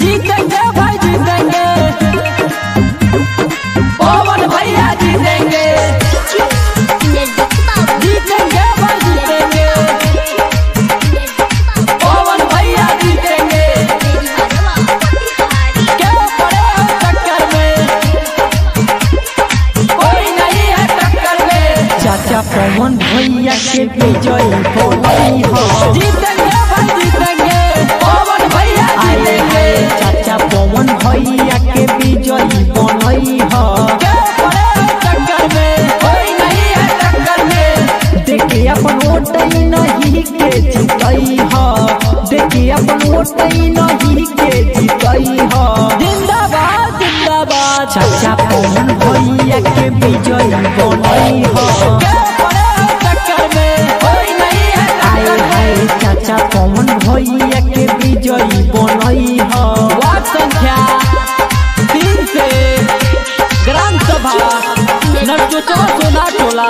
जीतेंगे भाई जीतेंगे, पवन भैया जीतेंगे, जीतेंगे भाई जीतेंगे, पवन भैया जीतेंगे। क्या पड़े हो टक्कर में, कोई नहीं है टक्कर में। चाचा पवन भैया के विजयी बनई हो, जीतेंगे भाई जीतेंगे, पवन भैया जीतेंगे। चाचा पवन भैया के विजयी बनई हो। क्या पड़े हो टक्कर में, कोई नहीं है टक्कर में। देखिए अपन वोट नहीं के जीतई हो, देखिए अपन वोट नहीं के जीतई हो। जिंदाबाद जिंदाबाद, चाचा पवन भैया के विजयी बनई हो। क्या पड़े हो टक्कर में, कोई नहीं है टक्कर में। चाचा पवन भैया के विजयी बनई हो। वार्ड संख्या 3 से ग्राम सभा नरचोचवा सोना टोला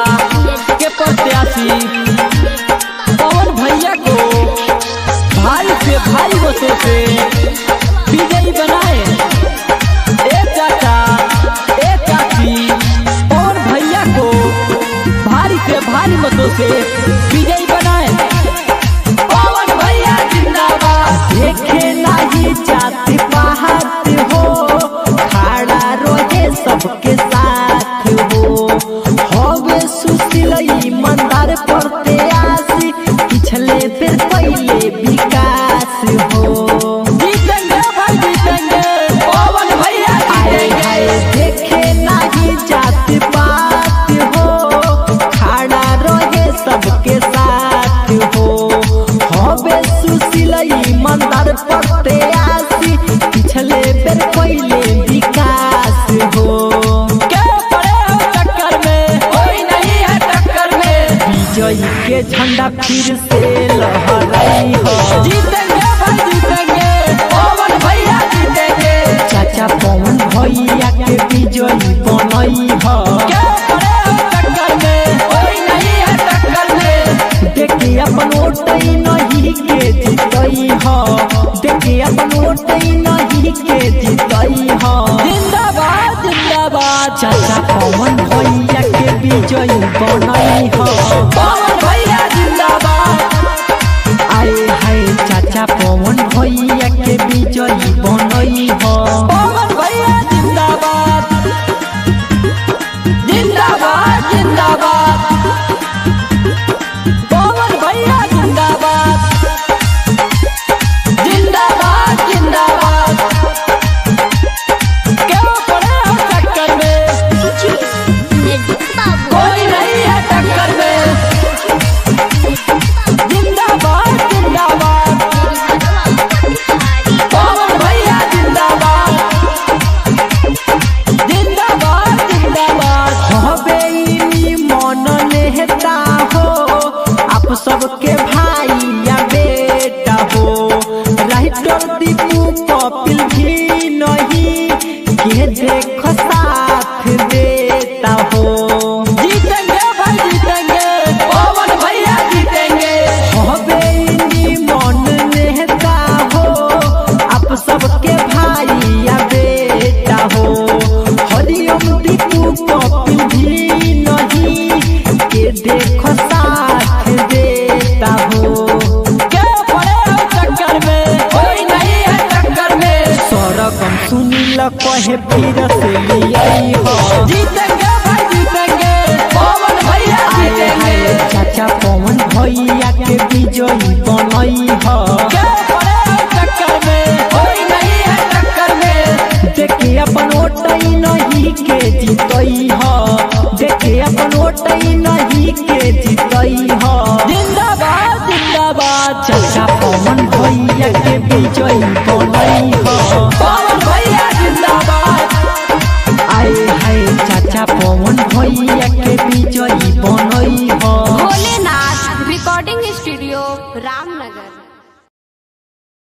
के प्रत्याशी पवन भैया को भारी से भारी वोटों से विजयी बनाए। एक चाचा एक चाची पवन भैया को भारी से भारी मतों से विजयी बनाए। पवन भैया जिंदाबाद। देखे नहीं जाति पात हो, खड़ा रहे सबके साथ हो। हवे सुशील ईमानदार प्रत्याशी, पिछले बेर पहले विकास हो। जीतेंगे भाई जीतेंगे, पवन भैया जीतेंगे। देखे नहीं जाति पात हो, खड़ा रहे सबके साथ हो। हवे सुशील ईमानदार प्रत्याशी, पिछले बेर पहले विकास हो। क्या पड़े हो टक्कर में, कोई नहीं है टक्कर में। विजयी के झंडा फिर से लहराई हो। जीतेंगे भाई जीतेंगे, पवन भैया जीतेंगे। चाचा पवन भैया के विजयी बनई हो। क्या पड़े हो टक्कर में, कोई नहीं है टक्कर में। देखिए अपन वोट नहीं के जीतई हो, देखिए अपन वोट नहीं के जीतई हो। जिंदाबाद जिंदाबाद, चाचा पवन भैया के विजयी बनई हो। पवन भैया जिंदाबाद। चाचा पवन भैया के विजयी बनई हो। पवन भैया जिंदाबाद, जिंदाबाद जिंदाबाद, पवन भैया जिंदाबाद, जिंदाबाद जिंदाबाद। क्यों पड़े हो टक्कर में, कोई नहीं है टक्कर में। जिंदाबाद जिंदाबाद, पवन भैया जिंदाबाद, जिंदाबाद जिंदाबाद। हवे मन नेता हो, आप सबके भाई या बेटा हो। राइटर दीपू कपिल भी नहीं के देख साथ देता हो। जीतेंगे भाई जीतेंगे, पवन भैया जीतेंगे। हवे मन नेता हो, आप सबके भाई या बेटा हो। हरिओम दीपू कपिल भी नहीं के देख साथ देता हो। क्या पड़े हो टक्कर में, कोई नहीं है टक्कर में। सरगम सुनील कहे फिर से लियाई हो। जीतेंगे भाई जीतेंगे, पवन भैया जीतेंगे। चाचा पवन भैया के विजयी बनई हो। क्या पड़े हो टक्कर में, कोई नहीं है टक्कर में। देखिए अपन वोट नहीं के जीतई हो, देखिए अपन वोट